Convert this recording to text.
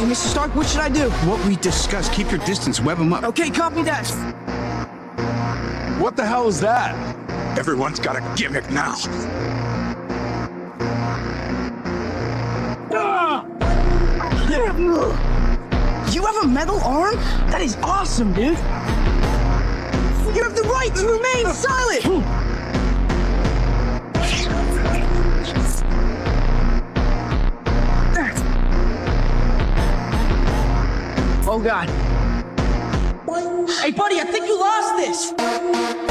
Hey, Mr. Stark, what should I do? What we discussed, keep your distance, web them up. Okay, copy that. What the hell is that? Everyone's got a gimmick now. You have a metal arm? That is awesome, dude. You have the right to remain silent. Oh, God. Hey, buddy, I think you lost this.